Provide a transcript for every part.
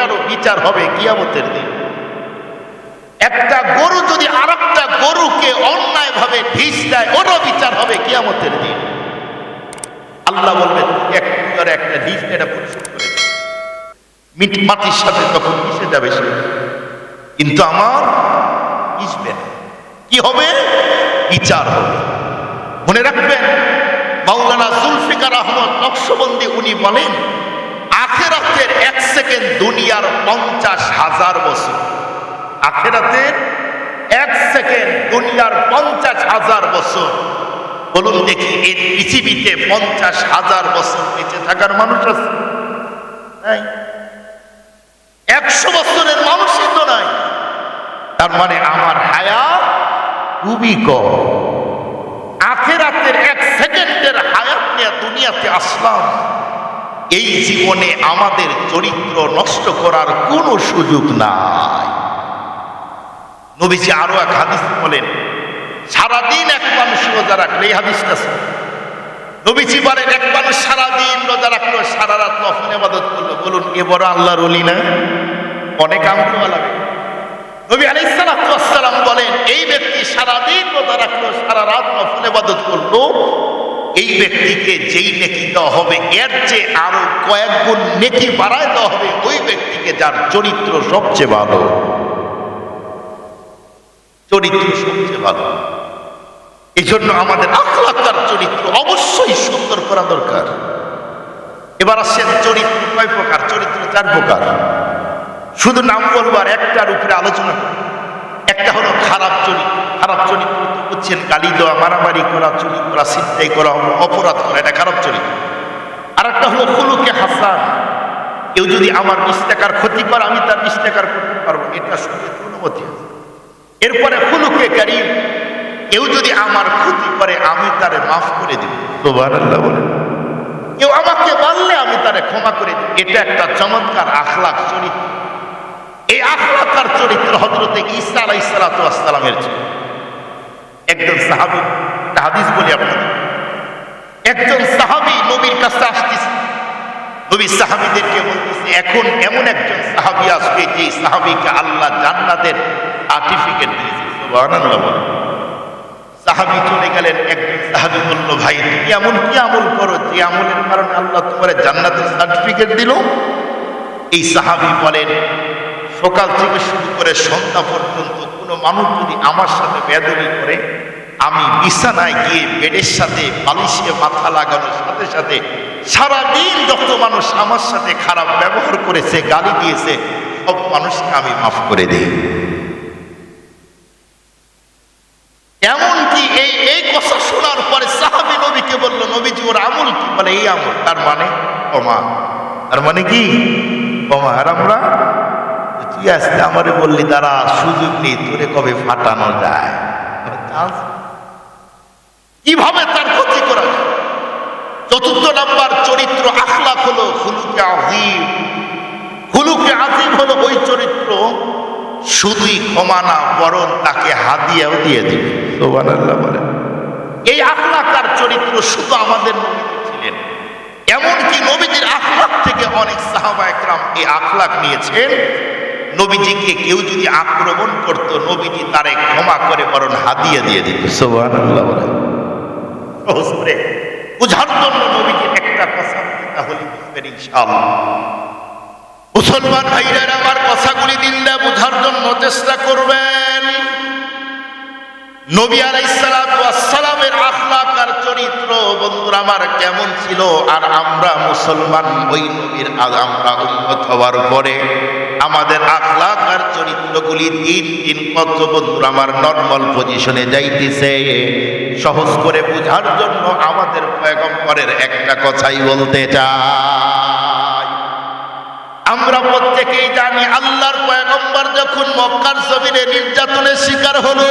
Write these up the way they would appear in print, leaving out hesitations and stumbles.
ওইটারও বিচার হবে কিয়ামতের দিন। একটা গরু যদি আরেকটা গরুকে অন্যায় ভাবে ঢিস দেয়, ওরও বিচার হবে কিয়ামতের দিন। আল্লাহ বলবেন একটা ঢিস এটা পরিশোধ করে মাটির সাথে তখন মিশে যাবে সে, কিন্তু আমার মিশবে না। কি হবে? বিচার হবে। মনে রাখবেন, মাওলানা জুলফিকার আহমদ নকশবন্দি উনি বলেন, আখিরাতের 1 সেকেন্ড দুনিয়ার 50,000 বছর। আখিরাতের 1 সেকেন্ড দুনিয়ার 50,000 বছর। বলুন দেখি, এই পৃথিবীতে 50,000 বছর বেঁচে থাকার মানুষ আছে? নাই। 100 বছরের মানুষই তো নাই। তার মানে আমার হায়াত খুবই কম। আখিরাতের 1 সেকেন্ডের হায়াত নিয়ে দুনিয়াতে আসলাম। এই জীবনে আমাদের চরিত্র নষ্ট করার কোনো সুযোগ নাই। নবীজি আরো এক হাদিস বলেন, সারাদিন এক মানুষ রোজা রাখলো, এই হাদিসটা নবীজি বলেন, এক মানুষ সারাদিন রোজা রাখলো, সারা রাত নফল ইবাদত করলো। বলুন এ বড় আল্লাহর ওলি না? অনেক আমলওয়ালা। নবী আলাইহিস সালাতু ওয়াস সালাম বলেন, এই ব্যক্তি সারাদিন রোজা রাখলো, সারা রাত নফল ইবাদত করলো, এই ব্যক্তিকে যেই নেকি দেওয়া হবে এর চেয়ে আরো কয়েক গুণ নেকি বাড়ায় দেওয়া হবে ওই ব্যক্তিকে যার চরিত্র সবচেয়ে ভালো। চরিত্র সবচেয়ে ভালো। এই জন্য আমাদের আখলাক আর চরিত্র অবশ্যই সুন্দর করা দরকার। এবার আসেন, চরিত্র কয় প্রকার? চরিত্র 4 প্রকার। শুধু নাম বলবার একটার উপরে আলোচনা করব। একটা হলো খারাপ চরিত্র। খারাপ চরিত্র তো বুঝছেন, গালি দেওয়া, মারামারি করা, চুরি করা, ছিনতাই করা, অপরাধ করা, এটা খারাপ চরিত্র। আর একটা হলো খুলুকে হাসান। কেউ যদি আমার 20 টাকার ক্ষতি করে আমি তার 20 টাকার করতে পারবো, এটা শরীয়তের অনুমতি আছে। এরপরে খুলুকে কারীম, কেউ যদি আমার ক্ষতি করে আমি তারে মাফ করে দেব। সুবহানাল্লাহ বলেন। কেউ আমাকে বললে আমি তারে ক্ষমা করে দেব। এটা একটা চমৎকার আখলাক চরিত্র। এই আখলাক আর চরিত্র হযরতে ঈসা আলাইহিস সালাতু ওয়াস সালামের ছিল। একজন সাহাবী, একটা হাদিস বলি আপনাদের। একজন সাহাবী নবীর কাছে আসতেছে। নবী সাহাবীদেরকে বলতেছে, এখন এমন একজন সাহাবী আসবে যে সাহাবীকে আল্লাহ জান্নাতের সার্টিফিকেট দিয়েছে। সুবহানাল্লাহ বলেন। সাহাবী চলে গেলেন। একজন সাহাবী বলল, ভাই তুমি এমন কি আমল করো যে আমলের কারণে আল্লাহ তোমার জান্নাতের সার্টিফিকেট দিল? এই সাহাবী বলেন, সকাল থেকে শুরু করে সন্ধ্যা পর্যন্ত কোনো মানুষ যদি আমার সাথে বেয়াদবি করে, আমি বিছানায় গিয়ে বেডের সাথে বালিশে মাথা লাগানোর সাথে সাথে সারাদিন যত মানুষ আমার সাথে খারাপ ব্যবহার করেছে, গালি দিয়েছে, সব মানুষকে আমি মাফ করে দিই। এমনকি এই কথা শোনার পরে সাহাবী নবীকে বলল, নবীজি ওর আমল কি? বলে এই আমল। তার মানে ক্ষমা। তার মানে কি? ক্ষমা। আর আমরা, তুই আজকে আমারে বললি দাঁড়া, সুযোগ নেই, তোরে কবে ফাটানো যায়, কিভাবে তার ক্ষতি করা যায়। 4 নাম্বার চরিত্র আখলাক হলো খুলুকে আযীম। খুলুকে আযীম হলো ওই চরিত্র শুধুই ক্ষমা না, বরং তাকে হাদিয়াও দিয়ে দিবে। সুবহানাল্লাহ বলেন। এই আখলাক আর চরিত্র শুধু আমাদের নবীজি ছিলেন। এমনকি নবীজির আখলাক থেকে অনেক সাহাবা একরাম এই আখলাক নিয়েছেন। নবীজিকে কেউ যদি আক্রমণ করত, নবীজি তারে ক্ষমা করে বরং হাদিয়া দিয়ে দিত। সুবহানাল্লাহ বলেন। সহজ করে বুঝার জন্য নবীজির একটা কথা বলি, তাহলে বুঝবেন ইনশাআল্লাহ। মুসলমান ভাইরা আমার কথাগুলি দিনটা বুঝার জন্য চেষ্টা করবেন। নবী আলাইহিস সালাতু ওয়াস সালামের আখলাক আর চরিত্র বন্ধুরা আমার কেমন ছিল, আর আমরা মুসলমান ওই নবীর আমরা উম্মত হওয়ার পরে আমাদের আখলাক আর চরিত্রগুলি দিন দিন কত বন্ধুরা আমার নরমাল পজিশনে যাইতেছে। সহজ করে বুঝার জন্য আমাদের পয়গম্বরের একটা কথাই বলতে চাই। আমরা প্রত্যেকেই জানি আল্লাহর পয়গম্বর যখন মক্কার জমিনে নির্যাতনের শিকার হলো,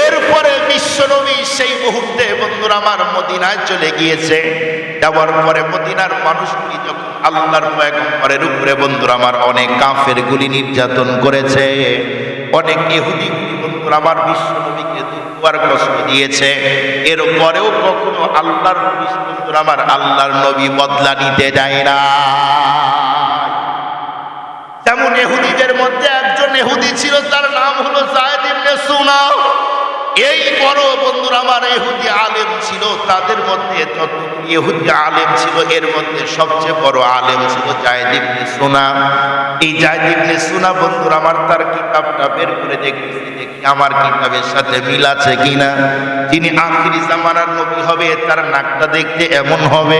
এরপরে বিশ্বনবী সেই মুহূর্তে বন্ধুরা আমার মদিনায় চলে গিয়েছে। যাওয়ার পরে মদিনার মানুষগুলি যখন আল্লাহর পয়গম্বরের উপরে বন্ধুরা আমার অনেক কাফেরগুলি নির্যাতন করেছে, অনেক ইহুদিগুলি বন্ধুরা আমার বিশ্বনবীকে দুঃখবার কষ্ট দিয়েছে, এরপরেও কখনো আল্লাহর বন্ধুরা আমার আল্লাহর নবী বদলা নিতে যায় না। এমন ইহুদিদের মধ্যে একজন ইহুদি ছিল, তার নাম হলো যায়েদ ইবনে সুনা। এই বড় বন্ধুরা আমার ইহুদি আলেম ছিল। তাদের মধ্যে যতগুলো ইহুদি আলেম ছিল এর মধ্যে সবচেয়ে বড় আলেম ছিল যায়েদ ইবনে সুনা। এই যায়েদ ইবনে সুনা বন্ধুরা আমার তার কিতাবটা বের করে দেখতেছি, দেখি আমার কিতাবের সাথে মিল আছে কিনা। যিনি আখিরি জামানার নবী হবে তার নাকটা দেখতে এমন হবে,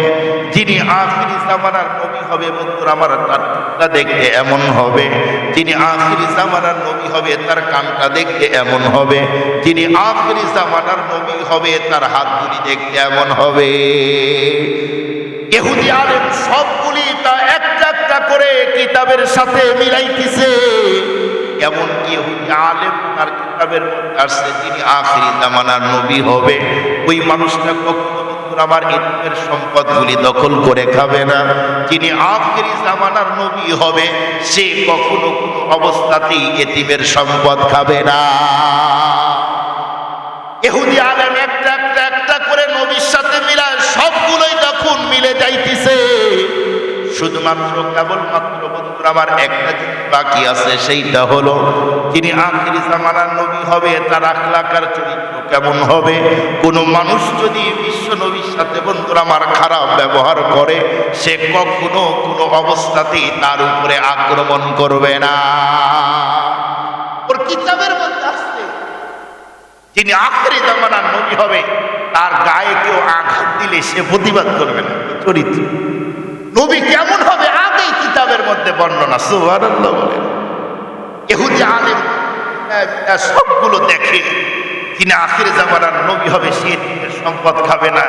যিনি আখিরি জামানার নবী হবে বন্ধুরা আমার তার ঠোঁটটা দেখতে এমন হবে, যিনি আখিরি জামানার নবী হবে তার কানটা দেখতে এমন হবে, যিনি আখিরি জামানার নবী হবে তার হাতগুলি দেখতে এমন হবে। ইহুদি আলেম সবগুলি তা একটা একটা করে কিতাবের সাথে মিলাইতেছে। এমন কি ইহুদি আলেম তার কিতাবের মধ্যে আসছে যিনি আখিরি জামানার নবী হবে ওই মানুষটা কখনো আমার এতিমের সম্পদগুলি দখল করে খাবে না। যিনি আখিরি জামানার নবী হবে সে কখনো কোনো অবস্থাতেই এতিমের সম্পদ খাবে না। ইহুদি আলেম একটা একটা একটা করে নবীর সাথে মিলায় সবগুলোই যখন মিলে যাইতেছে, শুধুমাত্র কেবলমাত্র বন্ধুরা আমার একটা জিনিস বাকি আছে, সেইটা হলো যিনি আখিরি জামানার নবী হবে তার আখলাক আর চরিত্র কেমন হবে। কোনো মানুষ যদি বিশ্ব নবীর সাথে বন্ধুরা আমার খারাপ ব্যবহার করে সে কখনো কোনো অবস্থাতেই তার উপরে আক্রমণ করবে না। ওর কিতাবের মধ্যে আসছে যিনি আখিরি জামানার নবী হবে তার গায়ে কেউ আঘাত দিলে সে প্রতিবাদ করবে না। চরিত্র নবী কেমন হবে আগেই কিতাবের মধ্যে বর্ণনা। সুবহানাল্লাহ বলেন। ইহুদি আলেম সবগুলো দেখে যিনি আখির জামানার নবী হবে সে এতিমের সম্পদ খাবে না,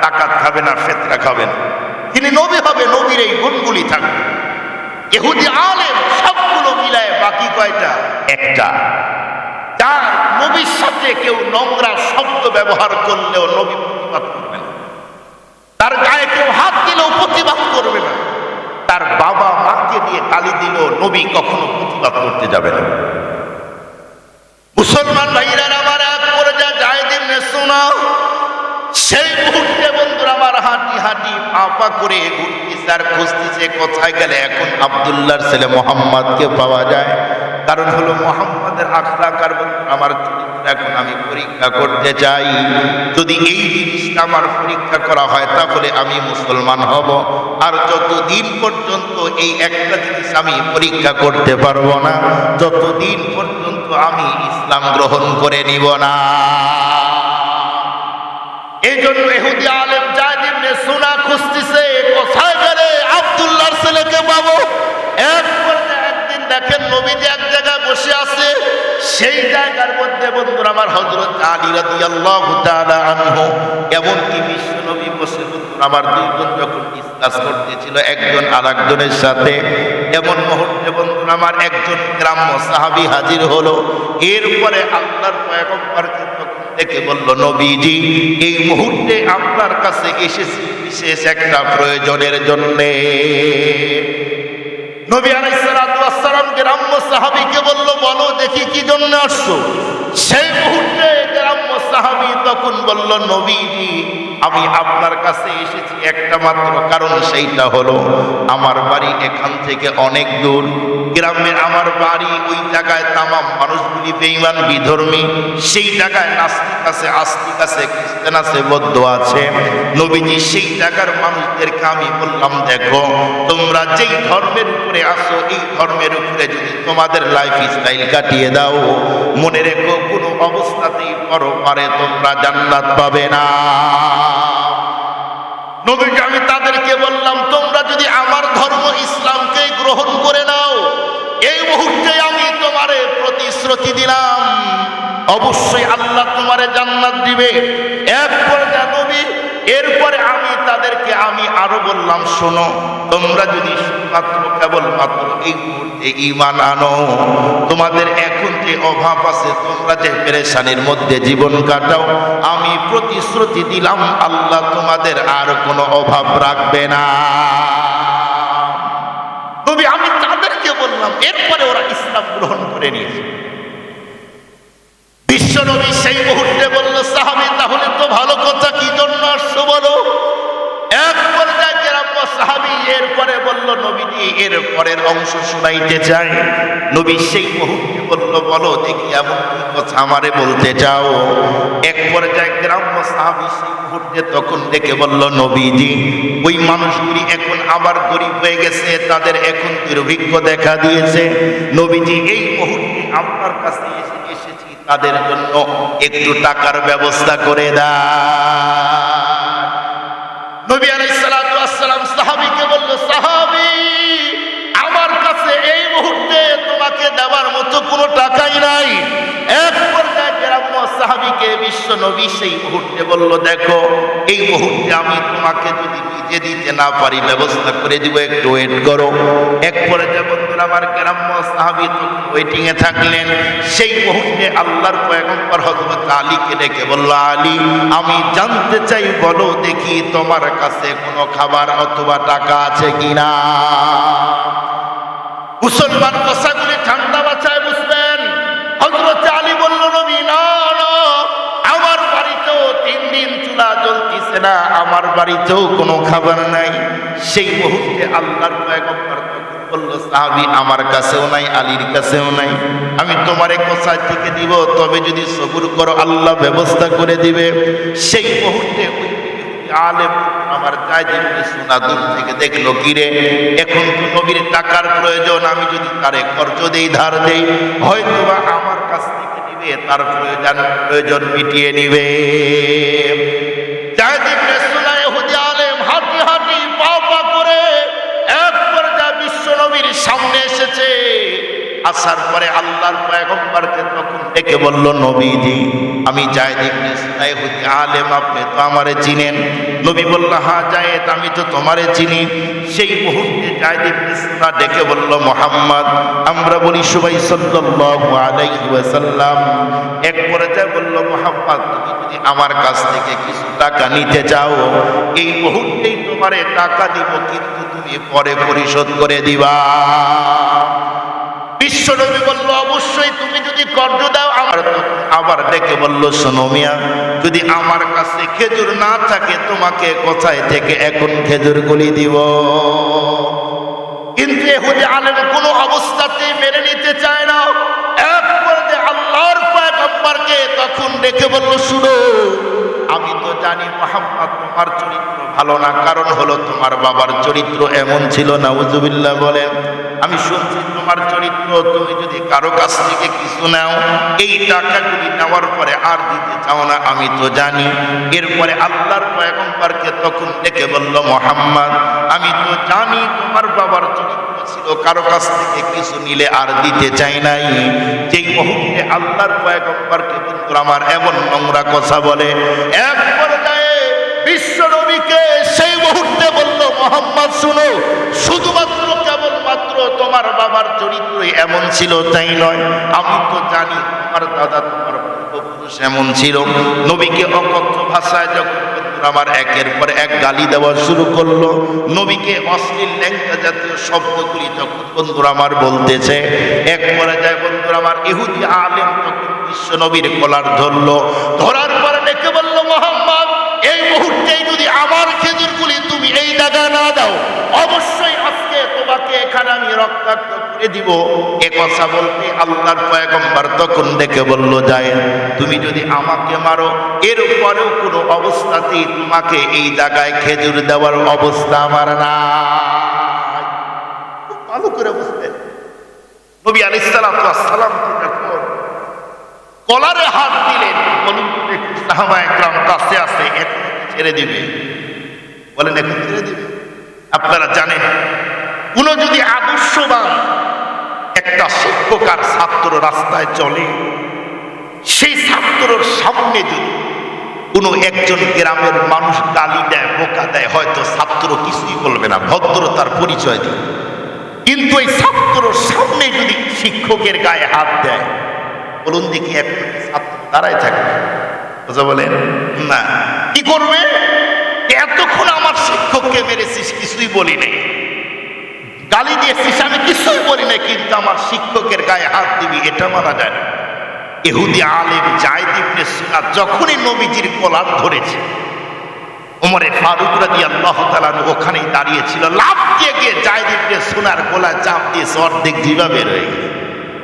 যাকাত খাবে না, ফিতরা খাবে না। যিনি নবী হবে নবীর এই গুণগুলি থাকবে। ইহুদি আলেম সবগুলো মিলায় বাকি কয়টা? একটা। তার নবীর সাথে কেউ নোংরা শব্দ ব্যবহার করলেও নবী প্রতিবাদ করবে না, তার গায়ে কেউ হাত দিলেও প্রতিবাদ করবে না, তার বাবা মাকে দিয়ে গালি দিলেও নবী কখনো প্রতিবাদ করতে যাবে না। মুসলমান ভাইরা আমার এক করে যা যায়েদ ইবনে সুনা সেই মুহূর্তে বন্ধুরা আমার হাঁটি হাঁটি পা করে ঘুরতেছে আর খুঁজতেছে কোথায় গেলে এখন আব্দুল্লাহর ছেলে মোহাম্মদকে পাওয়া যায়। কারণ হলো মোহাম্মদের আখলাক আর আমার চরিত্র এখন আমি পরীক্ষা করতে চাই। যদি এই জিনিসটা আমার পরীক্ষা করা হয় তাহলে আমি মুসলমান হব। আর যতদিন পর্যন্ত এই একটা জিনিস আমি পরীক্ষা করতে পারবো না ততদিন পর্যন্ত আমি ইসলাম গ্রহণ করে নিব না। এই জন্য ইহুদি আলেম যায়েদ ইবনে সুনা খুঁজতেছে কোথায় গেলে আব্দুল্লাহর ছেলেকে পাবো। একদিন দেখেন নবীজি এক জায়গায় বসে আছে, সেই জায়গার মধ্যে বন্ধুরা আমার হযরত আলী রাদিয়াল্লাহু তাআলা আনহু এমনকি বিশ্ব নবী বসে বন্ধুরা আমার দুইজন যখন ডিসকাস করতেছিল একজন আরেকজনের সাথে, এমন মুহূর্তে বন্ধুরা আমার একজন গ্রাম্য সাহাবী হাজির হলো। এরপরে আল্লাহর পয়গম্বরকে দেখে বলল, নবীজি এই মুহূর্তে আপনার কাছে এসেছি বিশেষ একটা প্রয়োজনের জন্যে। নবী আলাইহিস সালাতু ওয়াস সালাম গ্রাম্য সাহাবীকে বলল, বলো দেখি কি জন্য আসছো। সেই মুহূর্তে গ্রাম্য সাহাবী তখন বলল, নবীজি আমি আপনার কাছে এসেছি একটা মাত্র কারণ, সেইটা হলো আমার বাড়ি এখান থেকে অনেক দূর। গ্রামে আমার বাড়ি, ওই জায়গায় তামাম মানুষগুলি বেঈমান বিধর্মী, সেই জায়গায় নাস্তিক আছে, আস্তিক আছে, খ্রিস্টান আছে, বৌদ্ধ আছে। নবীজি সেই জায়গার মানুষদেরকে আমি বললাম, দেখো তোমরা যেই ধর্মের উপরে আসো এই ধর্মের উপরে যদি তোমাদের লাইফ স্টাইল কাটিয়ে দাও মনে রেখো কোনো অবস্থাতেই পরপারে তোমরা জান্নাত পাবে না। নবীজি আমি তাদেরকে বললাম, তোমরা যদি আমার ধর্ম ইসলামকে গ্রহণ করে নাও এই মুহূর্তে আমি তোমারে প্রতিশ্রুতি দিলাম অবশ্যই আল্লাহ তোমারে জান্নাত দিবে। এরপরে নবী এরপরে আমি তাদেরকে আমি আরো বললাম, শোনো তোমরা যদি মাত্র কেবলমাত্র এই মুহূর্তে ঈমান আনো, তোমাদের এখন যে অভাব আছে তোমরা যে পেরেশানির মধ্যে জীবন কাটাও, আমি প্রতিশ্রুতি দিলাম আল্লাহ তোমাদের আর কোনো অভাব রাখবে না। নবী আমি তাদেরকে বললাম, এরপরে ওরা ইসলাম গ্রহণ করে নিয়েছে। বিশ্ব নবী সেই মুহূর্তে বলল, সাহাবী তাহলে তো ভালো কথা, কি জন্য আসছো বলো। এক পর্যায়ে গ্রাম্য সাহাবী এরপরে বলল, বলল নবীজি এর পরের অংশ শুনাইতে চাই। নবী সেই মুহূর্তে বলল, বলো দেখি এমন কি কথা আমারে বলতে চাও। এক পর্যায়ে গ্রাম্য সাহাবী সেই মুহূর্তে তখন ডেকে বলল, নবীজি ওই মানুষগুলি এখন আবার গরিব হয়ে গেছে, তাদের এখন দুর্ভিক্ষ দেখা দিয়েছে। নবীজি এই মুহূর্তে আপনার কাছে এসেছি, তাদের জন্য একটু টাকার ব্যবস্থা করে দাও। নবী আলাইহিস সালাতু ওয়াস সালাম সাহাবীকে বলল, সাহাবী আমার কাছে এই মুহূর্তে তোমাকে দেওয়ার মতো কোনো টাকাই নাই। এক পর্যায়ে গ্রাম্য সাহাবীকে বিশ্ব নবী সেই মুহূর্তে বলল, দেখো এই মুহূর্তে আমি তোমাকে যদি নিজে দিতে না পারি ব্যবস্থা করে দিব, একটু ওয়েট করো। এক পর্যায়ে বন্ধুরা আমার গ্রাম্য সাহাবী তখন ওয়েটিং এ থাকলেন। সেই মুহূর্তে আল্লাহর পয়গম্বর হযরত আলীকে ডেকে বলল, আলী আমি জানতে চাই, বলো দেখি তোমার কাছে কোনো খাবার অথবা টাকা আছে কিনা। মুসলমান কথাগুলি ঠান্ডা বাঁচায় বুঝবেন। হযরত আলী বলল, নবী না না, আমার বাড়িতেও 3 দিন চুলা জ্বলতিছে না, আমার বাড়িতেও কোনো খাবার নাই। সেই মুহূর্তে আল্লাহর পয়গম্বর বলল, সাহাবী আমার কাছেও নাই, আলীর কাছেও নাই, আমি তোমারে কোথায় থেকে দিব, তবে যদি সবুর করো আল্লাহ ব্যবস্থা করে দিবে। সেই মুহূর্তে আলেম আমার যায়েদ ইবনে সুনা দূর থেকে দেখলো, কিরে এখন তো নবীর টাকার প্রয়োজন, আমি যদি তারে কর্জ দেই, ধার দেই, হয়তোবা আমার কাছ থেকে নিবে, তার প্রয়োজন মিটিয়ে নিবে। যায়েদ ইবনে সুনা ইহুদি আলেম হাঁটি হাঁটি পা পা করে এক পর্যায়ে বিশ্ব নবীর সামনে এসেছে। আসার পরে আল্লাহর পয়গম্বরকে তখন ডেকে বলল, নবীজি আমি যায়েদ ইবনে সুনা ইহুদি আলেম, আপনি তো আমারে চিনেন। নবী বলল, হ্যাঁ যায়েদ আমি তো তোমারে চিনি। সেই মুহূর্তে যায়েদ ইবনে সুনা ডেকে বলল, মুহাম্মদ, আমরা বলি সবাই সাল্লাল্লাহু আলাইহি ওয়াসাল্লাম। এক পর্যায়ে বলল, মুহাম্মদ তুমি যদি আমার কাছ থেকে কিছু টাকা নিতে চাও, এই মুহূর্তেই তোমারে টাকা দিব, কিন্তু তুমি পরে পরিশোধ করে দিবা। বিশ্বনবী বলল, অবশ্যই, তুমি যদি কর্জ দাও। আবার ডেকে বলল, শোনো মিয়া, যদি আমার কাছে খেজুর না থাকে তোমাকে কোথায় থেকে এখন খেজুর গুলি দিব। কিন্তু ইহুদি আলেম কোনো অবস্থাতেই মেনে নিতে চায় না। এক পর্যায়ে আল্লাহর পয়গম্বরকে তখন ডেকে বলল, শুনো আমি তো জানি মুহাম্মদ তোমার চরিত্র ভালো না, কারণ হলো তোমার বাবার চরিত্র এমন ছিল, নাউজুবিল্লাহ বলেন। আমি শুনছি তোমার চরিত্র, তুমি যদি কারো কাছ থেকে কিছু নাও, এই টাকাগুলি নেওয়ার পরে আর দিতে চাও না, আমি তো জানি। এরপরে আল্লাহর পয়গম্বরকে তখন ডেকে বলল, মুহাম্মদ আমি তো জানি তোমার বাবার চরিত্র ছিল কারো কাছ থেকে কিছু নিলে আর দিতে চাই নাই। যেই মুহূর্তে আল্লাহর পয়গম্বরকে কিন্তু আমার এমন নোংরা কথা বলে, এক পর্যায়ে বিশ্ব নবীকে সেই মুহূর্তে বলল, মুহাম্মদ শুনো, শুধুমাত্র কেবলমাত্র তোমার বাবার চরিত্রই এমন ছিল তাই নয়, আমি তো জানি তোমার দাদা তোমার পূর্বপুরুষ এমন ছিল। নবীকে অকথ্য ভাষায় যখন আমার একের পর এক গালি দেওয়া শুরু করলো, নবীকে অশ্লীল ল্যাংটা জাতীয় শব্দগুলি যখন বন্ধুরা আমার বলতেছে, এক পর্যায়ে বন্ধুরা আমার ইহুদি আলেম তখন বিশ্ব নবীর কলার ধরলো। ধরার পরে ডেকে বলল, মুহাম্মদ এই মুহূর্তেই যদি আমার খেজুরগুলি তুমি এই জায়গায় না দাও, অবশ্যই আজকে তোমাকে এখানে আমি রক্তাক্ত করে দিব। এ কথা বলতে আল্লাহর পয়গম্বর তখন ডেকে বলল, যায় তুমি যদি আমাকে মারো, এরপরেও কোনো অবস্থাতেই তোমাকে এই জায়গায় খেজুর দেওয়ার অবস্থা আমার না। খুব ভালো করে বুঝলেন, নবী আলাইহিস সালাতু ওয়াস সালাম কলারে হাত দিলেন, বলুন সাহাবায়ে কেরাম কাছে আছে, এখন ছেড়ে দিবে? বলেন এখন ছেড়ে দিবে? আপনারা জানেন, কোন যদি আদর্শবান একটা শিক্ষক আর ছাত্র রাস্তায় চলে, সেই ছাত্রর সামনে যদি কোনো একজন গ্রামের মানুষ গালি দেয়, বোকা দেয়, হয়তো ছাত্র কিছুই বলবে না, ভদ্রতার পরিচয় দিয়ে। কিন্তু এই ছাত্রর সামনে যদি শিক্ষকের গায়ে হাত দেয়, বলুন দেখি একটা ছাত্র দাঁড়ায় থাকবে? কথা বলেন না, কি করবে? এতক্ষণ আমার শিক্ষককে মেরেছিস, কিছুই বলি নাই, গালি দিয়েছিস, আমি কিছুই বলি নাই, কিন্তু আমার শিক্ষকের গায়ে হাত দিবি, এটা মানা যায় না। ইহুদি আলেম যায়েদ ইবনে সুনা যখনই নবীজির কলার ধরেছে, ওমরে ফারুক রাদিয়াল্লাহু তাআলা ওখানেই দাঁড়িয়েছিল, লাফ দিয়ে গিয়ে যায়েদ ইবনে সুনার গলায় চাপ দিয়ে অর্ধেক জিহ্বা বের হয়ে গেছে।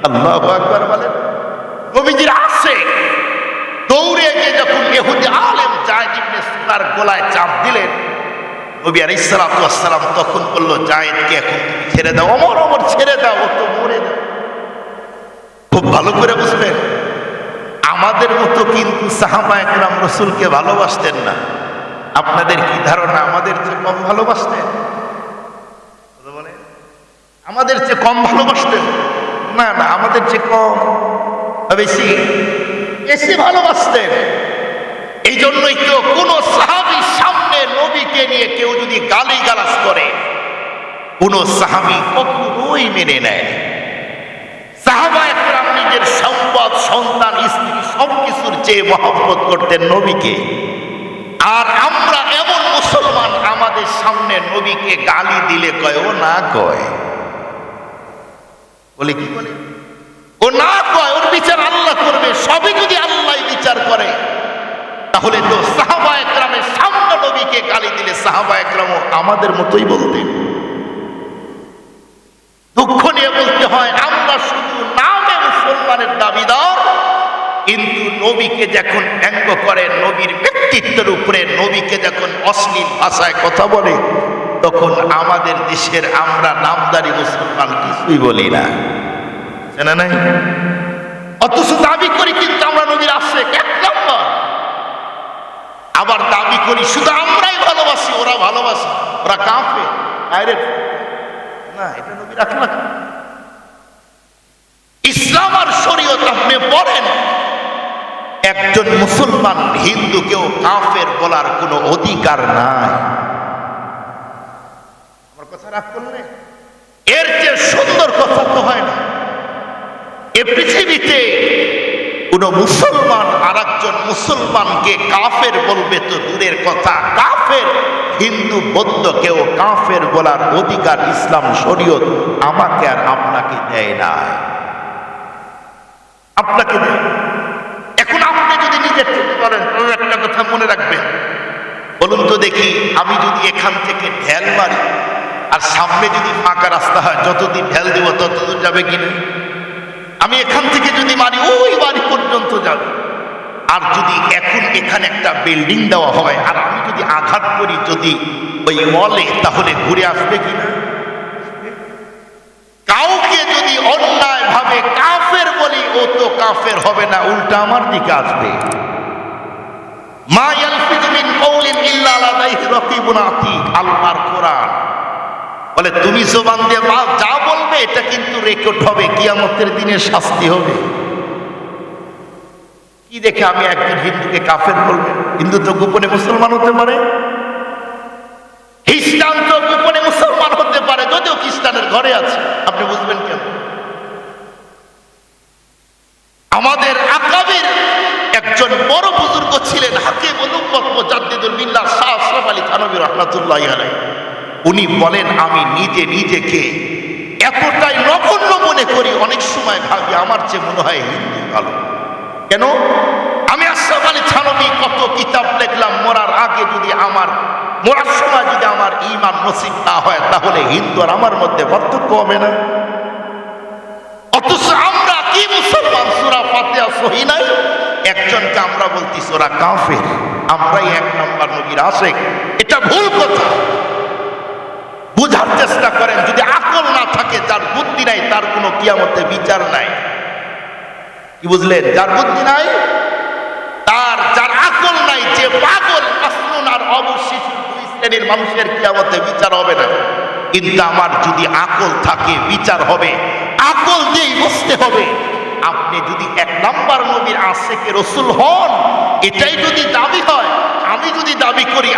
আল্লাহু আকবার বলেন। নবীজির আশিক দৌড়ে গিয়ে যখন ইহুদি আলেম যায়েদ ইবনে সুনার গলায় চাপ দিলেন, নবী আলাইহিস সালাতু ওয়াস সালাম তখন বলল, যায়েদকে এখন তুমি ছেড়ে দাও, ওমর ছেড়ে দাও, ও তো মরে যাবে। খুব ভালো করে বুঝবেন, আমাদের মতো কিন্তু সাহাবায়ে কেরাম রাসূলকে ভালোবাসতেন না। আপনাদের কি ধারণা আমাদের চেয়ে কম ভালোবাসতেন? আমাদের চেয়ে কম ভালোবাসতেন? না না, আমাদের চেয়ে কম, বেশি বেশি ভালোবাসতেন। এই জন্যই তো কোন সাহাবীর সামনে নবীকে নিয়ে কেউ যদি গালিগালাজ করে, কোন সাহাবী কখনোই মেনে নেয়। সাহাবায়ে কেরাম নিজের সম্পদ, সন্তান, স্ত্রী সবকিছুর চেয়ে মহব্বত করতেন নবীকে। আর আমরা এমন মুসলমান, আমাদের সামনে নবীকে গালি দিলে কয় ও না কয়, বলে কি বলে ও না কয়, ওর বিচার আল্লাহ করবে। সবই যদি আল্লাহ বিচার করে, তাহলে তো সাহাবায়ে কেরামের সামনে নবীকে গালি দিলে সাহাবায়ে কেরামও আমাদের মতোই বলতেন। দুঃখ নিয়ে বলতে হয়, আমরা শুধু নামে মুসলমানের দাবিদার, কিন্তু নবীকে যখন ব্যঙ্গ করে, নবীর ব্যক্তিত্বের উপরে নবীকে যখন অশ্লীল ভাষায় কথা বলে, তখন আমাদের দেশের আমরা নামদারি মুসলমান কিছুই বলি না, জানা নাই? অথচ দাবি করি কিন্তু আমরা নবীর আশিক এক নম্বর। আবার দাবি করি শুধু আমরাই ভালোবাসি, ওরা ভালোবাসে, ওরা কাফের। আরে না, এটা নবীর আখলাক। ইসলাম আর শরীয়ত আপনি পড়েন, একজন মুসলমান হিন্দুকেও কাফের বলার কোনো অধিকার নাই। আমার কথা রাগ করলে এর চেয়ে সুন্দর কথা তো হয় না। এ পৃথিবীতে কোন মুসলমান আর একজন মুসলমানকে কাফের বলবে তো দূরের কথা, কাফের হিন্দু বৌদ্ধ কেউ কাফের বলার অধিকার ইসলাম শরীয়ত আমাকে আর আপনাকে দেয় না, আপনাকে দেয়। এখন আপনি যদি নিজের থেকে বলেন, তবে একটা কথা মনে রাখবেন, বলুন তো দেখি, আমি যদি এখান থেকে ঢেল মারি আর সামনে যদি ফাঁকা রাস্তা হয়, যতদিন ঢেল দিব ততদূর যাবে কিনা? আমি এখান থেকে যদি মারি ওই বাড়ি পর্যন্ত যাবে। আর যদি এখন এখানে একটা বিল্ডিং দেওয়া হয় আর আমি যদি আঘাত করি যদি ওই ওয়ালে, তাহলে ঘুরে আসবে কিনা? কাউকে যদি অন্যায় ভাবে কাফের বলি, ও তো কাফের হবে না, উল্টা আমার দিকে আসবে। মা ইয়ালফিযু মিন কাওলিন ইল্লা লাদাইহি রাকিবুন আতীদ, আল্লাহর কোরআন বলে, তুমি জবান দিয়ে যা বলবে এটা কিন্তু রেকর্ড হবে, কিয়ামতের দিনে শাস্তি হবে। কি দেখে আমি একজন হিন্দুকে কাফের বলবো? হিন্দু তো গোপনে মুসলমান হতে পারে, খ্রিস্টান তো গোপনে মুসলমান হতে পারে, যদিও খ্রিস্টানের ঘরে আছে। আপনি বুঝবেন কেন? আমাদের আকাবির একজন বড় বুজুর্গ ছিলেন, হাকিম উম্মত মুজাদ্দিদুল মিল্লাহ শাহ আশরাফ আলী থানভী রাহমাতুল্লাহি আলাইহি। উনি বলেন, আমি নিজেকে এতটাই নগণ্য মনে করি, অনেক সময় ভাবি আমার চেয়ে মনে হয় হিন্দু ভালো। কেন? আমি আশরাফ আলী থানভী কত কিতাব লিখলাম, মরার আগে যদি মরার সময় যদি আমার ঈমান নসিব না হয়, তাহলে হিন্দু আর আমার মধ্যে পার্থক্য হবে না। অথচ আমরা কি মুসলমান, সূরা ফাতিহা সহি নাই, একজনকে আমরা বলতেছি ওরা কাফের, আমরাই এক নম্বর নবীর আশিক। এটা ভুল কথা। বুঝার চেষ্টা করেন, যদি আকল না থাকে, যার বুদ্ধি নাই, তার কোনো কিয়ামতে বিচার নাই। কি বুঝলেন? যার বুদ্ধি নাই, যার আকল নাই, যে পাগল, মাসনুন আর অবশিষ্ট দুই শ্রেণীর মানুষের কিয়ামতে বিচার হবে না। কিন্তু আমার যদি আকল থাকে, বিচার হবে। আকল দিয়েই বুঝতে হবে। আপনি যদি এক নাম্বার নবীর আশিকে রাসূল হন, এটাই যদি দাবি হয়, আমি যদি দাবি করি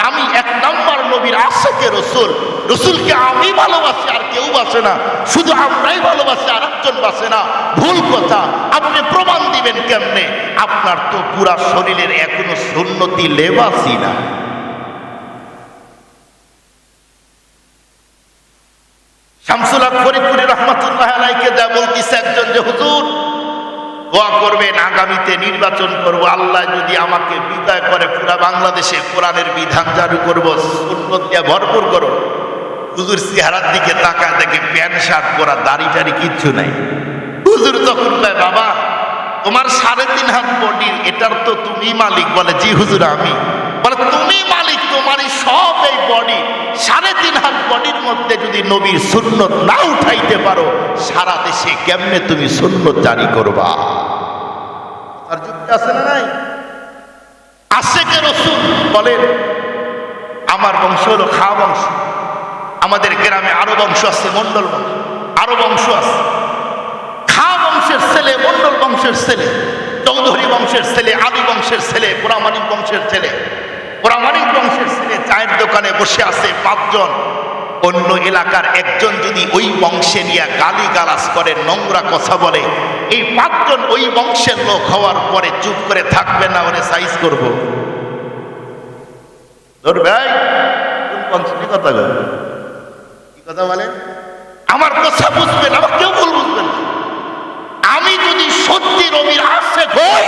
আমি এক নাম্বার নবীর আশিকে রাসূল, রাসূলকে আমি ভালোবাসি আর কেউ বাসে না, শুধু আমরাই ভালোবাসি আর একজন বাসে না, ভুল কথা। আপনি প্রমাণ দিবেন কেমনে? আপনার তো পুরা শরীরের এখনো সুন্নতি লেবাসই না। শামসুল হক ফরিদপুরি রহমাতুল্লাহ আলাইহি যা বলতিছে একজন, যে হুজুর দোয়া করবেন আগামীতে নির্বাচন করব, আল্লাহ যদি আমাকে বিদায় করে পুরা বাংলাদেশে কোরআনের বিধান জারি করব, সুন্নাত দিয়ে ভরপুর করব। হুজুর চেহারার দিকে তাকায় দেখে প্যান্ট শার্ট পরা, দাড়ি টাড়ি কিচ্ছু নাই। হুজুর তখন কয়, বাবা তোমার 3.5 হাত বডির এটার তো তুমি মালিক। বলে, জি হুজুর আমি। বলে, তুমি মালিক, তোমারই সব এই বডি, 3.5 হাত বডির মধ্যে যদি নবীর সুন্নত না উঠাইতে পারো, সারা দেশে কেমনে তুমি সুন্নত জারি করবা? আর যুক্তি আছে না নাই? আশেকে রাসূল বলেন, আমার বংশ হলো খা বংশ। আমাদের গ্রামে আরো বংশ আছে, মন্ডল বংশ, আরো বংশ আছে। খা বংশের ছেলে, মন্ডল বংশের ছেলে, চৌধুরী বংশের ছেলে, আলী বংশের ছেলে, পোড়ামানিক বংশের ছেলে। পোড়ামানিক বংশের ছেলে চায়ের দোকানে বসে আছে 5 জন। অন্য এলাকার একজন যদি ওই বংশে নিয়ে গালি গালাজ করে, নোংরা কথা বলে, এই 5 জন ওই বংশের লোক হওয়ার পরে চুপ করে থাকবে না, ওরে সাইজ করব। ধর ভাই, কোন বংশের কথা বলে? কি কথা বলেন? আমার কথা বুঝবেন, আমার কেউ ভুল বুঝবেন না। আমি যদি সত্যি নবীর আশিক হই,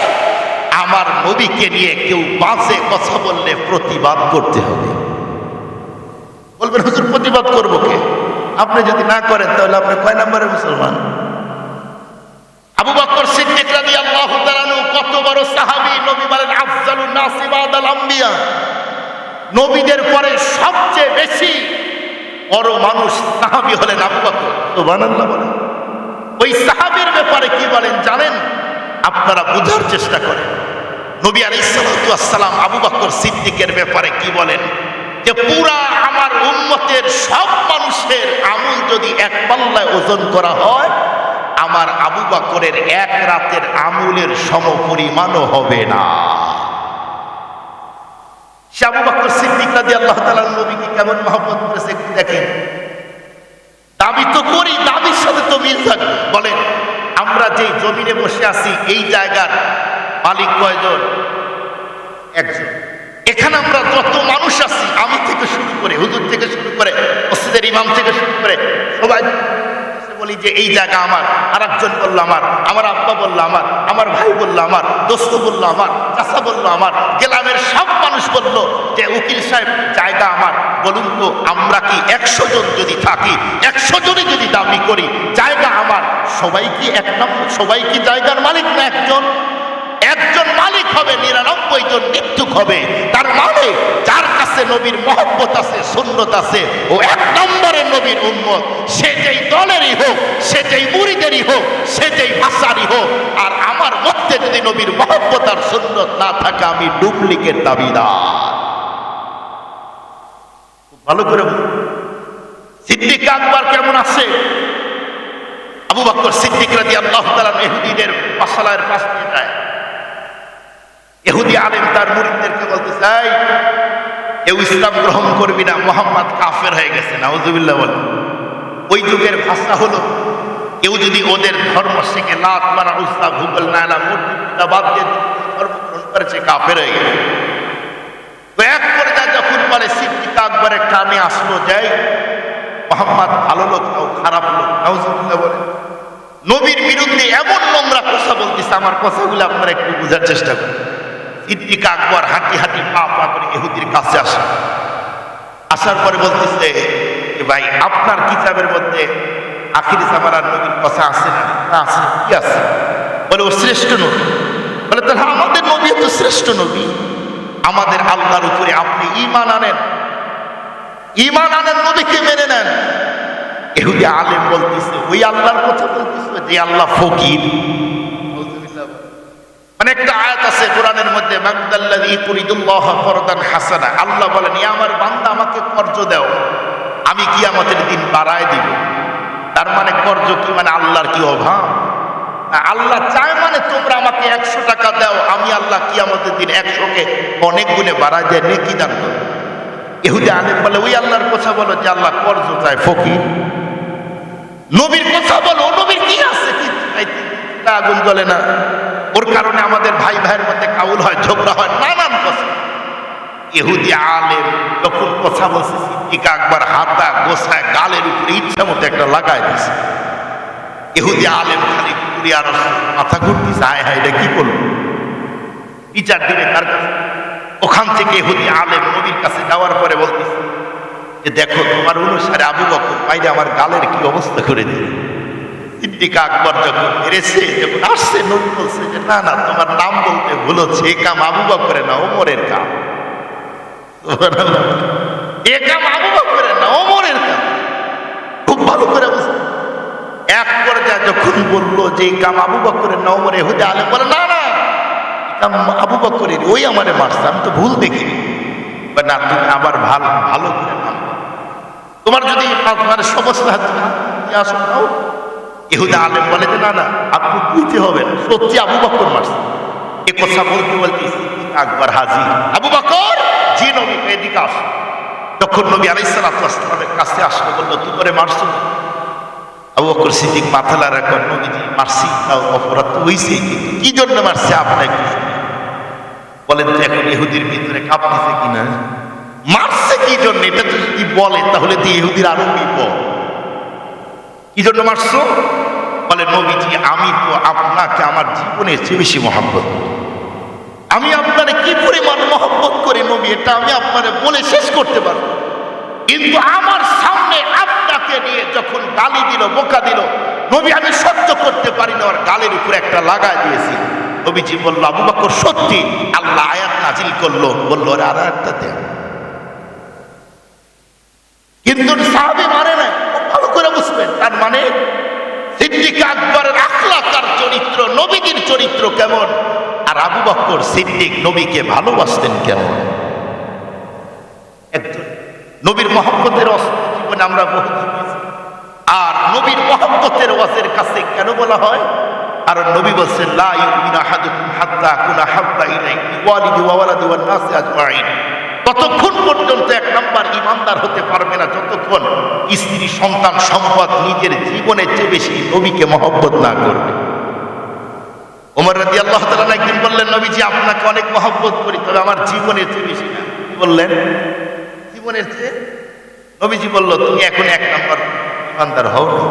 আমার নবীকে নিয়ে কেউ বাজে কথা বললে প্রতিবাদ করতে হবে। বলবেন, হুজুর প্রতিবাদ করবো কে? আপনি যদি না করেন তাহলে আপনি কয় নম্বরের মুসলমান? আবু বকর সিদ্দিক রাদিয়াল্লাহু তাআলা আনহু কত বড় সাহাবী! নবী বলেন, আফজালুন নাসি বাদাল আম্বিয়া, নবীদের পরে সবচেয়ে বেশি বড় মানুষ সাহাবী হলেন আবু বকর। সুবহানাল্লাহ বলেন। ওই সাহাবীর ব্যাপারে কি বলেন জানেন? আপনারা বুঝার চেষ্টা করেন। নবী আলাইহিস সালাতু ওয়াস সালাম আবু বকর সিদ্দিকের ব্যাপারে কি বলেন? যে পুরা আমার উম্মতের সব মানুষের আমল যদি এক পাল্লায় ওজন করা হয়, আমার আবু বকরের এক রাতের আমলের সমপরিমাণও হবে না। সে আবু বকর সিদ্দিক রাদিয়াল্লাহু তাআলা নবীকে কেমন মহব্বত করেছে একটু দেখেন। দাবি তো করি, দাবির সাথে তো মিল থাকবে। বলেন, আমরা যে জমিনে বসে আছি এই জায়গার মালিক কয়জন? একজন। এখানে আমরা যত মানুষ আছি, আমি থেকে শুরু করে, হুজুর থেকে শুরু করে, মসজিদের ইমাম থেকে শুরু করে সবাই বলি যে এই জায়গা আমার। আর একজন বললো আমার, আমার আব্বা বললো আমার, আমার ভাই বললো আমার, দোস্ত বললো আমার, চাচা বললো আমার, গ্রামের সব মানুষ বললো যে উকিল সাহেব জায়গা আমার। বলুন তো, আমরা কি 100 জন যদি থাকি, 100 জনই যদি দাবি করি জায়গা আমার, সবাই কি এক নম্বর? সবাই কি জায়গার মালিক না একজন? একজন মালিক হবে, 99 জন মৃত্যুক হবে। তার মানে যার কাছে নবীর মহব্বত আছে, সুন্নত আছে, ও 1 নম্বরের নবীর উম্মত। সে যেই দলেরই হোক, সে যেই মুরিদেরই হোক, সে যেই ভাষারই হোক। আর আমার মধ্যে যদি নবীর মহব্বত আর সুন্নত না থাকে, আমি ডুপ্লিকেট দাবিদার। খুব ভালো করে সিদ্দিক আকবর কেমন আছে? আবু বকর সিদ্দিক রাদিয়াল্লাহু তাআলা ইহুদিদের পাশালার পাশ দিয়ে যায়। ইহুদি আলেম তার মুরিদদেরকে বলতে চাই, কেউ ইসলাম গ্রহণ করবি না, মুহাম্মদ কাফের হয়ে গেছে। নাউজুবিল্লাহ বলে। ওই যুগের ভাষা হলো, কেউ যদি ওদের ধর্ম শিখে, লাত মানা উস্তা ভূগোল নায়লা মূর্তি বাদ দিয়ে ধর্ম গ্রহণ করেছে, কাফের হয়ে গেছে। তো এক পর্যায়ে যখন বলে সিদ্দিক আকবরের টানে আসলো, যাই মুহাম্মদ ভালো লোক নাও খারাপ লোক। নাউজুবিল্লাহ বলে। নবীর বিরুদ্ধে এমন নোংরা কথা বলতেছে, আমার কথাগুলো আপনারা একটু বোঝার চেষ্টা করুন। সিদ্দিক আকবর হাঁটি হাঁটি পা পা করে ইহুদির কাছে আসে। আসার পরে বলতেছে, ভাই আপনার কিতাবের মধ্যে আখির জামানার নবীর কথা আছে না? আছে। কি আছে? বলে, ও শ্রেষ্ঠ নবী। বলে, তাহলে আমাদের নবী তো শ্রেষ্ঠ নবী। আমাদের আল্লাহর উপরে আপনি ঈমান আনেন, ঈমান আনেন, নবীকে মেনে নেন। ইহুদি আলেম বলতেছে, ওই আল্লাহর কথা বলতেছে যে আল্লাহ ফকির। মানে একটা আয়াত আছে কোরআনের মধ্যে, মাগদাল্লাযী ইউরিদুল্লাহ করদান হাসানা। আল্লাহ বলেন, ইয়া আমার বান্দা আমাকে কর্জ দাও, আমি কিয়ামতের দিন বাড়ায় দিব। তার মানে কর্জ কি? মানে আল্লাহর কি অভাব? আল্লাহ চায় মানে তোমরা আমাকে 100 টাকা দাও, আমি আল্লাহ কিয়ামতের দিন 100কে অনেক গুণে বাড়ায় দিয়ে নেকি দান করব। ইহুদি আলেম বলে, ওই আল্লাহর কথা বলো যে আল্লাহ কর্জ চায়, ফকির। নবীর কথা বলো, নবীর কি আছে? কি আগুন জ্বলে না? ওর কারণে আমাদের ভাই ভাইয়ের মধ্যে কাউল হয়, ঝগড়া হয়, নানান কথা। ইহুদি আলেম যখন কথা বলছে, সিদ্দিক আকবর হাতা গোছায় গালের উপরে ইচ্ছা মতো একটা লাগায় দিয়েছে। ইহুদি আলেম খালি কুলিয়ার মাথা ঘুরতেছে, হায় হায় এটা কি করলো। বিচার দিবে কার কাছে? ওখান থেকে ইহুদি আলেম নবীর কাছে যাওয়ার পরে বলতেছে যে দেখো তোমার অনুসারে আবু বকর বাইরে আমার গালের কি অবস্থা করে দিল। সিদ্দিক আকবর যখন মেরেছে, যখন আসছে, নবী বলছে যে না না, তোমার নাম বলতে ভুল হচ্ছে, এ কাম আবু বকরের না, ওমরের কাম। এ কাম আবু বকরের না, ওমরের কাম। খুব ভালো করে বুঝতে। এক পর্যায়ে যখন বললো যে এই কাম আবু বকরের না ওমর, ইহুদি আলেম বলে না না, কাম আবু বকরের, ওই আমারে মারছে, আমি তো ভুল দেখিনি। না, তুমি আবার ভালো ভালো করে নাম, তোমার যদি মানে সমস্যা আসো নাও। ইহুদা আলেম বলে যে না না, আপনি বুঝতে হবে না, সত্যি আবু বকর মারছে। এ কথা বলতে বলতে সিদ্দিক আকবর হাজির। আবু বকর, জি নবী, এদিকে আসো। তখন নবী আলাইহিস সালাতু ওয়াস সালামের কাছে আসলো, বললো তুই করে মারছো। আবু বকর সিদ্দিক মাথা লাড়া কর, নবীজি মারছি, তাও অপরাধ তো হইছে, কিন্তু কি জন্য মারছে আপনি একটু শুনে বলেন তো। এখন ইহুদির ভিতরে কাঁপতেছে কিনা, মারছে কি জন্য, এটা তো যদি বলে তাহলে তো ইহুদির আরো বিপদ। কি জন্য মারছো? বলে নবীজি আমি তো আপনাকে আমার জীবনের চেয়ে বেশি মহব্বত করি। আমি আপনারে কি পরিমাণ মহব্বত করি নবী, এটা আমি আপনারে বলে শেষ করতে পারবো। কিন্তু আমার সামনে আপনাকে নিয়ে যখন গালি দিল, বোকা দিল, নবী আমি সহ্য করতে পারি না, ওর গালের উপরে একটা লাগায় দিয়েছি। নবীজি বলল আবু বকর সত্যি, আল্লাহ আয়াত নাজিল করলো, বললো ওরে আর একটা দেন। কিন্তু সাহাবী মানে না, ভালো করে বুঝবেন। তার মানে সিদ্দিক আকবরের আখলাক আর চরিত্র, নবীজির চরিত্র কেমন, আর আবু বকর সিদ্দিক নবীকে ভালোবাসতেন কেমন। একজন নবীর মহব্বতের জীবনে আমরা বহু দেখেছি। আর নবীর মহব্বতের ওয়াজের কাছে কেন বলা হয়? কারণ নবী বলছেন লা ইউমিনু আহাদুকুম হাত্তা আকুনা হাব্বা ইলাইহি ওয়ালিদি ওয়া ওয়ালাদি ওয়ান নাসি আজমাইন। ততক্ষণ পর্যন্ত এক নাম্বার ইমানদার হতে পারবে না যতক্ষণ স্ত্রী, সন্তান, সম্পদ, নিজের জীবনের চেয়ে বেশি নবীকে মহব্বত না করবে। ওমর রাদিয়াল্লাহু তাআলা একদিন বললেন নবীজি আপনাকে অনেক মহব্বত করি, তবে আমার জীবনের চেয়ে বেশি না। কি বললেন? জীবনের চেয়ে। নবীজি বলল তুমি এখন এক নাম্বার ইমানদার হও না।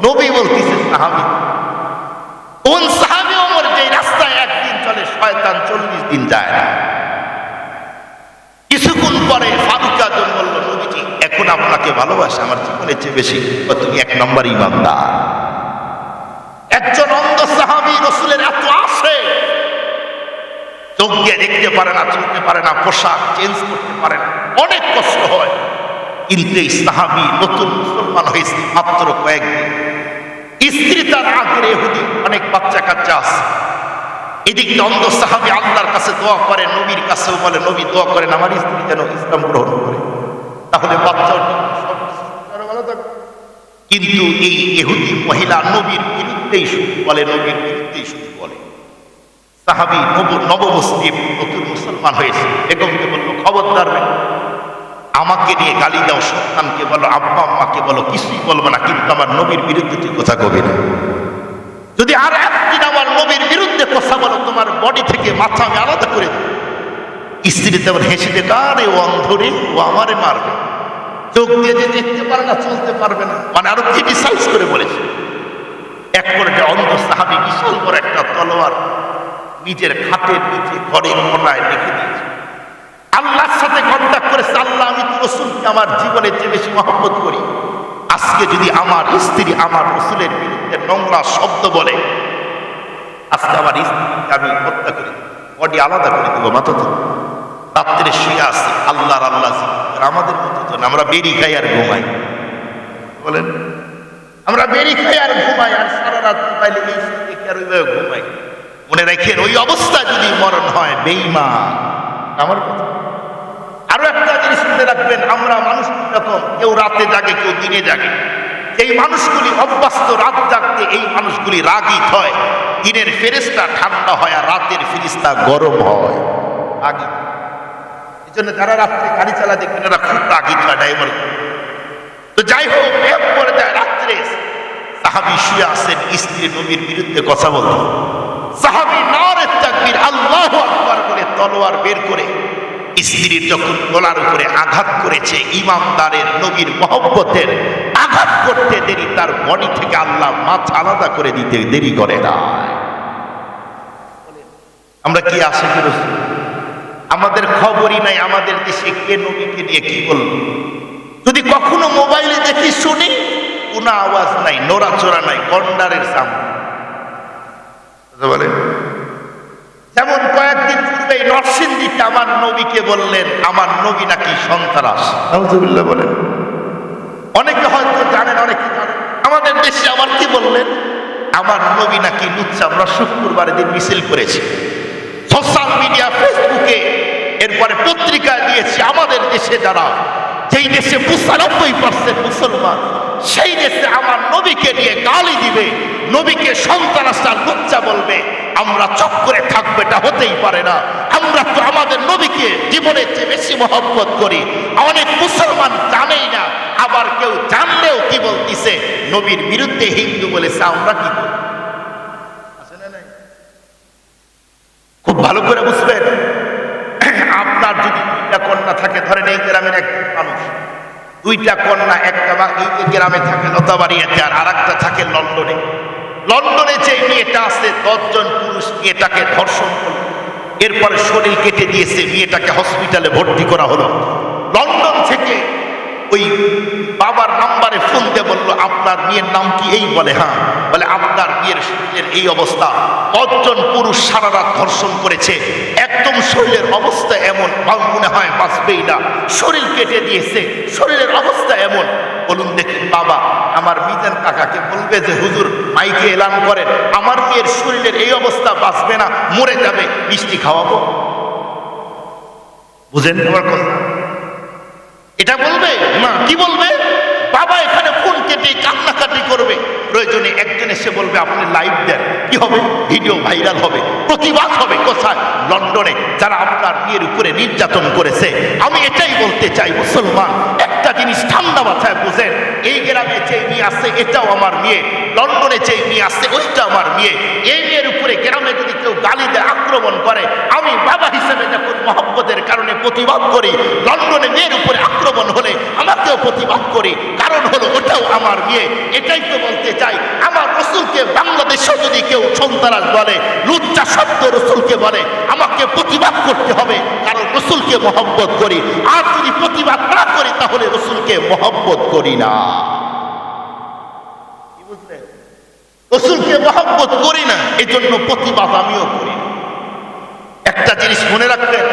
নবী বলতেছে সাহাবী, কোন সাহাবী ওমর যে রাস্তায় একদিন চলে শয়তান 40 দিন যায় না। কিছুক্ষণ পরে ফারুক আজম বলল নবীজি এখন আপনাকে ভালোবাসে আমার জীবনের চেয়ে বেশি, তুমি এক নম্বর ইমানদার। একজন অন্ধ সাহাবী রাসূলের এত আসে, চোখ দিয়ে দেখতে পারে না, চলতে পারে না, পোশাক চেঞ্জ করতে পারে না, অনেক কষ্ট হয়। কিন্তু এই সাহাবী নতুন মুসলমান হয়েছে মাত্র কয়েকদিন। স্ত্রী তার আগের ইহুদি, অনেক বাচ্চা কাচ্চা আছে। এদিকে অন্ধ সাহাবী আল্লাহর কাছে দোয়া করে, নবীর কাছেও বলে নবী দোয়া করেন আমার স্ত্রী যেন ইসলাম গ্রহণ করে, তাহলে বাচ্চাও ভালো থাকবে। কিন্তু এই ইহুদি মহিলা নবীর বিরুদ্ধেই শুধু বলে, নবীর বিরুদ্ধেই শুধু বলে। সাহাবী নবমুসলিম নতুন মুসলমান হয়েছে, বেগমকে বললো খবরদার আমাকে নিয়ে গালি দাও, সন্তানকে বলো, আব্বা আম্মাকে বলো, কিছুই বলবো না, কিন্তু আমার নবীর বিরুদ্ধে তুই কথা কবি না। যদি আর একদিন আমার নবীর বিরুদ্ধে কথা বলো তোমার বডি থেকে মাথা আমি আলাদা করে দেব। স্ত্রী তেমন হেসে দেবে, আরে ও অন্ধরে, ও আমারে মারবে, চোখ দিয়ে যে দেখতে পারে না, চলতে পারবে না, মানে আরো ক্রিটিসাইজ করে বলেছে। এক পর্যায়ে অন্ধ সাহাবী বিশাল বড় একটা তলোয়ার নিজের খাটের নিচে ঘরের কোনায় রেখে দিয়েছে। আল্লাহর সাথে কন্ট্যাক্ট করেছে, আল্লাহ আমি তো রাসূলকে আমার জীবনের চেয়ে বেশি মহব্বত করি, আজকে যদি আমার স্ত্রী আমার রাসূলের বিরুদ্ধে নোংরা শব্দ বলে, আজকে আমার স্ত্রীকে আমি হত্যা করে দেব, বডি আলাদা করে দেবো মাথা থেকে। রাত্রে শুয়ে আসি আল্লাহর আল্লাহ, আমাদের মতো তো আমরা বেরি খাই আর ঘুমাই, বলেন আমরা বেরি খাই আর ঘুমাই, আর সারা রাত পাইলে এই দেখে আর ওইভাবে ঘুমাই। মনে রাখেন ওই অবস্থা যদি মরণ হয় বেঈমান। আমার কথা আরো একটা জিনিস মনে রাখবেন, আমরা মানুষ যখন কেউ রাতে জাগে কেউ দিনে জাগে, এই মানুষগুলি অভ্যস্ত রাত জাগতে, এই মানুষগুলি রাগী হয়। দিনের ফেরেশতা ঠান্ডা হয় আর রাতের ফেরেশতা গরম হয়, রাগী। এই জন্য যারা রাত্রে গাড়ি চালা দেখবেন এরা খুব রাগী হয়, ড্রাইভার। তো যাই হোক, এক পরে যায় রাত্রে সাহাবী শুয়ে আসেন, স্ত্রী নবীর বিরুদ্ধে কথা বলতেন। সাহাবী নারে তাকবীর আল্লাহু আকবার বলে তলোয়ার বের করে স্ত্রীর যখন গলার উপরে আঘাত করেছে, ইমানদারের নবীর মহব্বতের আঘাত আঘাত করতে দেরি, তার বডি থেকে আল্লাহ মাথা আলাদা করে দিতে দেরি করে না। আমরা কি আশিক রাসূল? আমাদের খবরই নাই আমাদের দেশে কে নবীকে নিয়ে কি বলল। যদি কখনো মোবাইলে দেখি শুনি, কোনো আওয়াজ নাই, নড়াচড়া নাই, গন্ডারের সামনে বলেন। যেমন কয়েকদিন পূর্বে নরসিংদীতে আমার নবীকে বললেন আমার নবী নাকি সন্ত্রাস। নাউজুবিল্লাহ বলেন। অনেকে হয়তো জানেন, অনেকে জানেন। আমাদের দেশে আবার কি বললেন, আমার নবী নাকি লুচ্চা। আমরা শুক্রবার দিন মিছিল করেছি, সোশ্যাল মিডিয়া, ফেসবুকে, এরপরে পত্রিকায় দিয়েছি। আমাদের দেশে যারা, যেই দেশে 95% মুসলমান, সেই দেশে আমার নবীকে নিয়ে গালি দিবে, নবীকে সন্ত্রাস আর লুচ্চা বলবে, আমরা চুপ করে থাকবো? এটা হতেই পারে না। আমরা তো আমাদের নবীকে জীবনের চেয়ে বেশি মহব্বত করি। অনেক মুসলমান জানেই না, আবার কেউ জানলেও কি বলতিছে, নবীর বিরুদ্ধে হিন্দু বলেছে। আমরা কি করি? খুব ভালো করে বুঝবেন। আপনার যদি দুইটা কন্যা থাকে, ধরেন এই গ্রামের একজন মানুষ, দুইটা কন্যা, একটা এই গ্রামে থাকে লতাবাড়িয়াতে, আর একটা থাকে লন্ডনে। লন্ডনে যে মেয়েটা আছে, 10 জন পুরুষ মেয়েটাকে ধর্ষণ করল, এরপরে শরীর কেটে দিয়েছে, মেয়েটাকে হসপিটালে ভর্তি করা হলো। লন্ডন থেকে ওই বাবার নাম্বারে ফোন দিয়ে বললো, আপনার মেয়ের নাম কি? এই বলে হ্যাঁ। বলে আপনার মেয়ের শরীরের এই অবস্থা, 10 জন পুরুষ সারা রাত ধর্ষণ করেছে, একদম শরীরের অবস্থা এমন, মনে হয় বাঁচবেই না, শরীর কেটে দিয়েছে, শরীরের অবস্থা এমন। বলুন দেখি বাবা, আমার মিজান কাকাকে বলবে যে হুজুর মাইকে এলান করেন, আমার মেয়ের শরীরের এই অবস্থা, বাঁচবে না, মরে যাবে, মিষ্টি খাওয়াবো। বুঝেন আমার কথা? এটা বলবে না, কি বলবে? বাবা এখানে ফোন কেটে কান্নাকাটি করবে। প্রয়োজনে একজন এসে বলবে আপনি লাইভ দেন, কি হবে? ভিডিও ভাইরাল হবে, প্রতিবাদ হবে। কোথায়? লন্ডনে, যারা আপনার মেয়ের উপরে নির্যাতন করেছে। আমি এটাই বলতে চাই, মুসলমান একটা জিনিস ঠান্ডা মাথায় বুঝেন, এই গ্রামে যে মেয়ে আছে এটাও আমার মেয়ে, লন্ডনে যে মেয়ে আছে ওইটা আমার মেয়ে। এই মেয়ের উপরে গ্রামে যদি কেউ গালি দেয়, আক্রমণ করে, আমি বাবা হিসেবে যখন মহব্বতের কারণে প্রতিবাদ করি, লন্ডনে মেয়ের উপরে আক্রমণ হলে আমাকেও প্রতিবাদ করি, কারণ হলো ওটাও আমার মেয়ে। এটাই তো বলতে চাই, আমার রসুলকে বাংলাদেশে যদি কেউ সন্ত্রাস বলে, লুচ্চা শব্দ রসুলকে বলে, আমাকে প্রতিবাদ করতে হবে, কারণ রসুলকে মহব্বত করি। আর যদি প্রতিবাদ না করি, তাহলে রসুলকে মহব্বত করি না। কি বুঝলেন? রসুলকে মহব্বত করি না, এই জন্য প্রতিবাদ আমিও করি না। একটা জিনিস মনে রাখবেন,